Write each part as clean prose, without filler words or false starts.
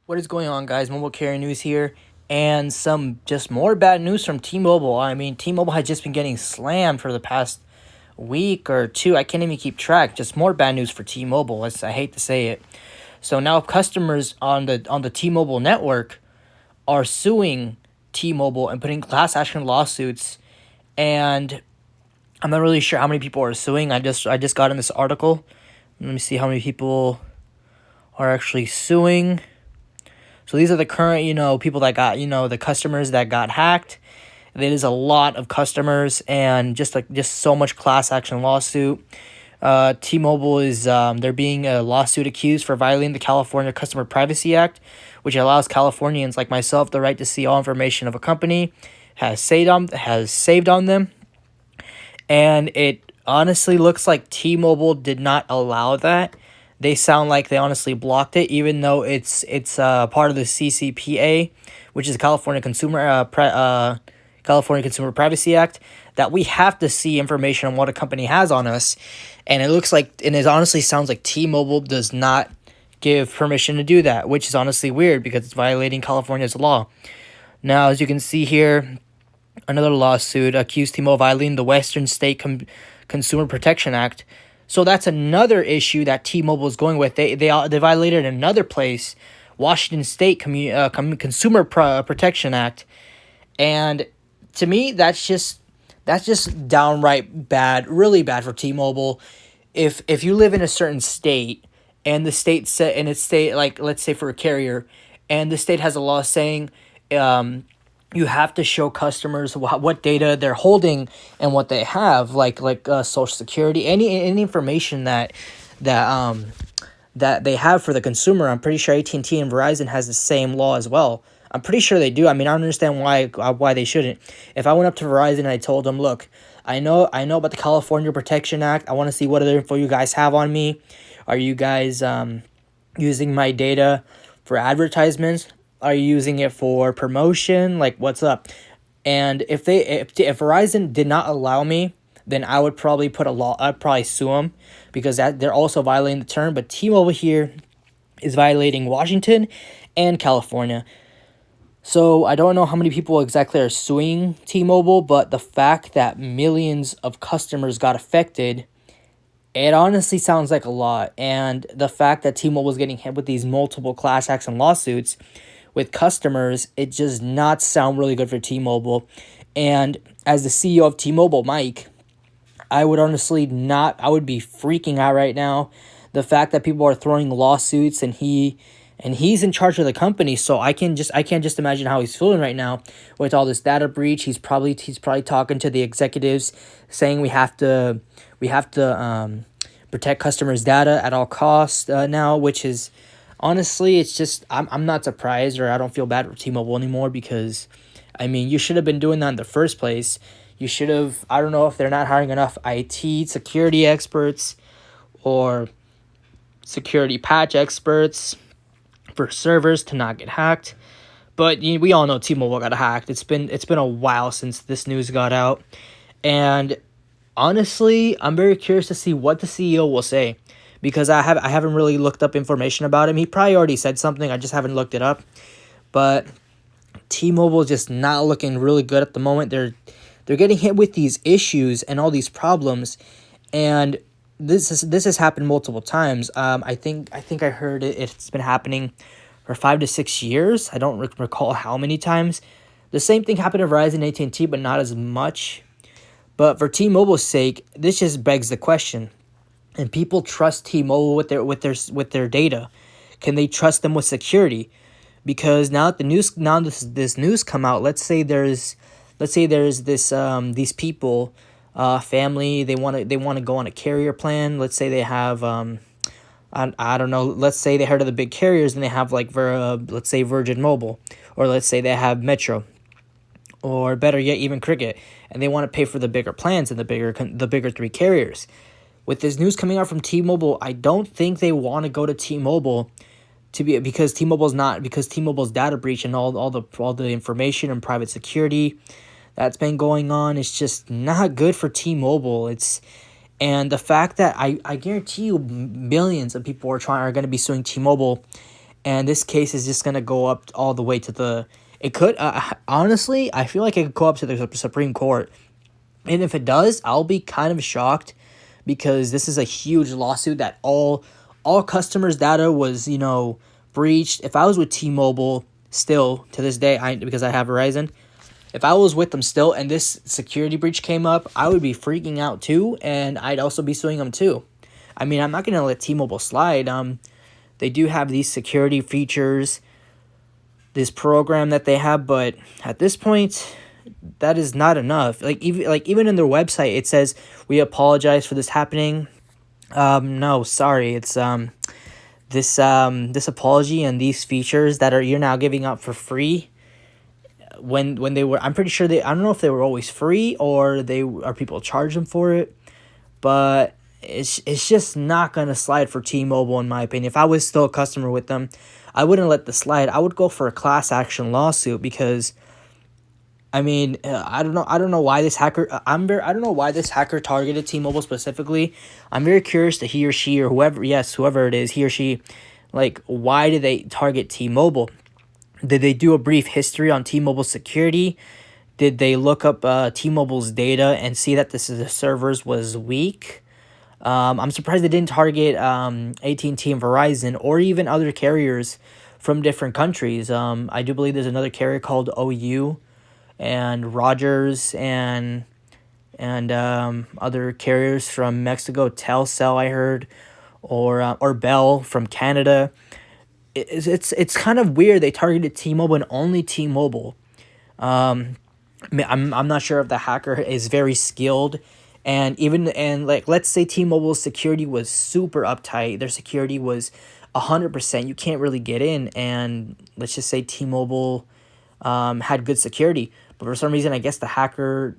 What is going on, guys? Mobile Carrier News here, and some just more bad news from T-Mobile. I mean, T-Mobile has just been getting slammed for the past week or two. I can't even keep track. Just more bad news for T-Mobile. I hate to say it. So now customers on the T-Mobile network are suing T-Mobile and putting class action lawsuits. And I'm not really sure how many people are suing. I just got in this article. Let me see how many people are actually suing. So these are the current, people that got, the customers that got hacked. There is a lot of customers and just so much class action lawsuit. T-Mobile is they're being a lawsuit accused for violating the California Customer Privacy Act, which allows Californians like myself the right to see all information of a company has saved on them, and it honestly looks like T-Mobile did not allow that. They sound like they honestly blocked it, even though it's part of the CCPA, which is California Consumer Privacy Act, that we have to see information on what a company has on us, and it honestly sounds like T-Mobile does not give permission to do that, which is honestly weird because it's violating California's law. Now, as you can see here, another lawsuit accused T-Mobile of violating the Western State Consumer Protection Act. So that's another issue that T-Mobile is going with. They violated another place, Washington State Consumer Protection Act, and to me that's just downright bad, really bad for T-Mobile. If you live in a certain state and the state set and it's state, like, let's say for a carrier, and the state has a law saying you have to show customers what data they're holding and what they have, like social security, any information that that they have for the consumer. I'm pretty sure AT&T and Verizon has the same law as well. I'm pretty sure they do. I mean, I don't understand why they shouldn't. If I went up to Verizon and I told them, look, I know about the California Protection Act. I want to see what other info you guys have on me. Are you guys using my data for advertisements? Are you using it for promotion? Like, what's up? And if Verizon did not allow me, then I would probably I'd probably sue them, because they're also violating the term. But T-Mobile here is violating Washington and California. So I don't know how many people exactly are suing T-Mobile, but the fact that millions of customers got affected, it honestly sounds like a lot. And the fact that T-Mobile is getting hit with these multiple class action lawsuits with customers, it does not sound really good for T-Mobile. And as the CEO of T-Mobile, Mike, I would honestly not, I would be freaking out right now. The fact that people are throwing lawsuits and he's in charge of the company, so I can't just imagine how he's feeling right now with all this data breach. He's probably talking to the executives saying we have to protect customers' data at all costs now, which is honestly, it's just, I'm not surprised, or I don't feel bad for T-Mobile anymore, because I mean, you should have been doing that in the first place. You should have, I don't know if they're not hiring enough IT security experts or security patch experts for servers to not get hacked. But we all know T-Mobile got hacked. It's been a while since this news got out, and honestly, I'm very curious to see what the CEO will say, because I haven't really looked up information about him. He probably already said something. I just haven't looked it up. But T-Mobile just not looking really good at the moment. They're getting hit with these issues and all these problems, and this has happened multiple times. I think I heard it's been happening for 5 to 6 years. I don't recall how many times. The same thing happened to Verizon and AT&T, but not as much. But for T-Mobile's sake, this just begs the question: and people trust T-Mobile with their data? Can they trust them with security? Because now that this news come out, let's say there's these people, family, they want to go on a carrier plan. Let's say they have I don't know, let's say they heard of the big carriers and they have like let's say Virgin Mobile, or let's say they have Metro, or better yet, even Cricket, and they want to pay for the bigger plans and the bigger three carriers. With this news coming out from T-Mobile, I don't think they want to go to T-Mobile because T-Mobile's data breach and all the information and private security that's been going on is just not good for T-Mobile. And the fact that I guarantee you millions of people are going to be suing T-Mobile, and this case is just gonna go up all the way to the. It could honestly, I feel like it could go up to the Supreme Court, and if it does, I'll be kind of shocked, because this is a huge lawsuit that all customers' data was breached. If I was with T-Mobile still to this day, because I have Verizon, if I was with them still and this security breach came up, I would be freaking out too, and I'd also be suing them too. I mean, I'm not gonna let T-Mobile slide. They do have these security features, this program that they have, but at this point, that is not enough. Even in their website, it says we apologize for this happening. No, sorry, it's this apology and these features that you're now giving up for free. When they were, I'm pretty sure I don't know if they were always free or people charge them for it, but it's just not gonna slide for T-Mobile, in my opinion. If I was still a customer with them, I wouldn't let this slide. I would go for a class action lawsuit, because I mean, I don't know why this hacker. I don't know why this hacker targeted T-Mobile specifically. I'm very curious to he or she or whoever it is, he or she, like, why did they target T-Mobile? Did they do a brief history on T-Mobile security? Did they look up T-Mobile's data and see that the servers was weak? I'm surprised they didn't target AT&T and Verizon, or even other carriers from different countries. I do believe there's another carrier called OU, and Rogers, and other carriers from Mexico, Telcel, I heard, or Bell from Canada. It's kind of weird they targeted T-Mobile and only T-Mobile. I'm not sure if the hacker is very skilled, and like, let's say T-Mobile's security was super uptight, their security was 100%, you can't really get in, and let's just say T-Mobile had good security, but for some reason I guess the hacker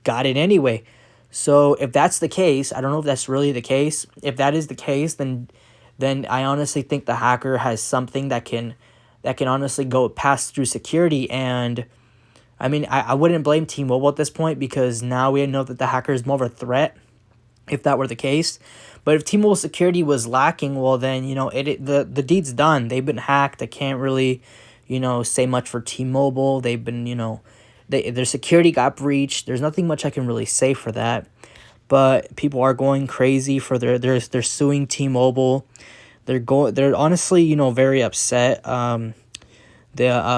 got in anyway. So if that's the case, I don't know if that's really the case. If that is the case, then I honestly think the hacker has something that can honestly go pass through security. And I mean, I wouldn't blame T-Mobile at this point, because now we know that the hacker is more of a threat, if that were the case. But if T-Mobile security was lacking, well then, the deed's done. They've been hacked. I can't really, say much for T-Mobile. They've been, their security got breached. There's nothing much I can really say for that. But people are going crazy for they're suing T-Mobile. They're honestly, very upset.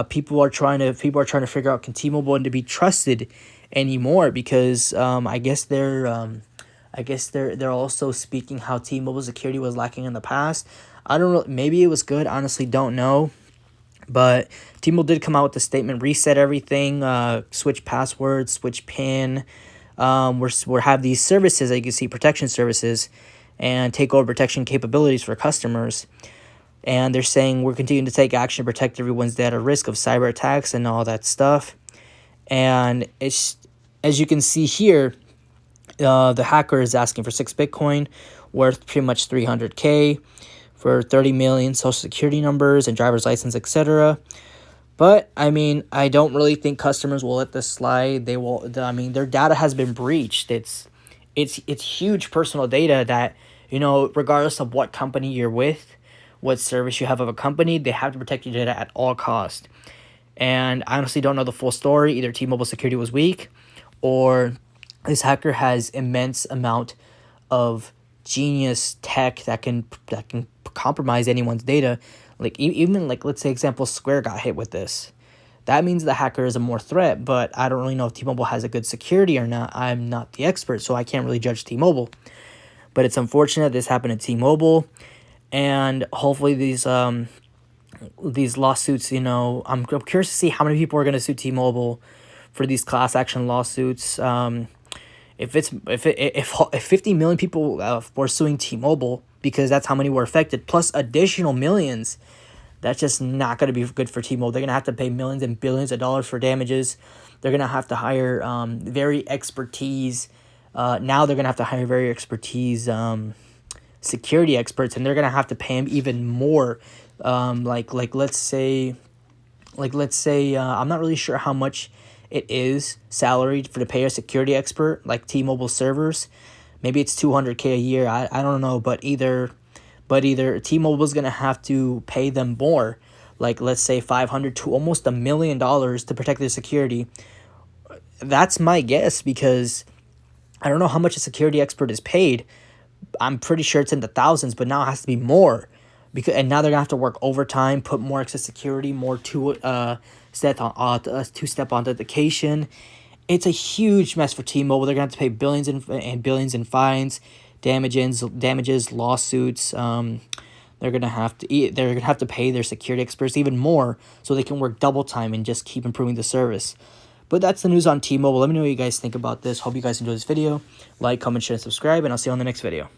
People are trying to figure out, can T-Mobile to be trusted anymore, because I guess they're also speaking how T-Mobile security was lacking in the past. I don't know, maybe it was good, honestly don't know. But T-Mobile did come out with a statement, reset everything, switch passwords, switch PIN. We have these services that you can see, protection services, and take over protection capabilities for customers. And they're saying we're continuing to take action to protect everyone's data, risk of cyber attacks and all that stuff. And it's, as you can see here, the hacker is asking for 6 Bitcoin, worth pretty much $300K, for 30 million social security numbers and driver's license, etc. But I mean, I don't really think customers will let this slide. They will. I mean, their data has been breached. It's huge personal data that, regardless of what company you're with, what service you have of a company, they have to protect your data at all costs. And I honestly don't know the full story. Either T-Mobile security was weak, or this hacker has immense amount of genius tech that can compromise anyone's data. Like, even like, let's say example, Square got hit with this. That means the hacker is a more threat, but I don't really know if T-Mobile has a good security or not. I'm not the expert, so I can't really judge T-Mobile. But it's unfortunate this happened to T-Mobile, and hopefully these lawsuits, I'm curious to see how many people are going to sue T-Mobile for these class action lawsuits. If 50 million people were suing T-Mobile, because that's how many were affected, plus additional millions, that's just not going to be good for T-Mobile. They're going to have to pay millions and billions of dollars for damages. They're going to have to hire very expertise. Now they're going to have to hire very expertise security experts, and they're going to have to pay them even more. Let's say I'm not really sure how much it is salaried for to pay a security expert like T-Mobile servers. Maybe it's $200K a year. I don't know, but but either T-Mobile is going to have to pay them more, like let's say 500 to almost $1 million to protect their security. That's my guess, because I don't know how much a security expert is paid. I'm pretty sure it's in the thousands, but now it has to be more, and now they're gonna have to work overtime, put more extra security, more two-step authentication. It's a huge mess for T-Mobile. They're gonna have to pay billions and billions in fines, damages, lawsuits. They're gonna have to pay their security experts even more so they can work double time and just keep improving the service. But that's the news on T-Mobile. Let me know what you guys think about this. Hope you guys enjoy this video. Like, comment, share, and subscribe, and I'll see you on the next video.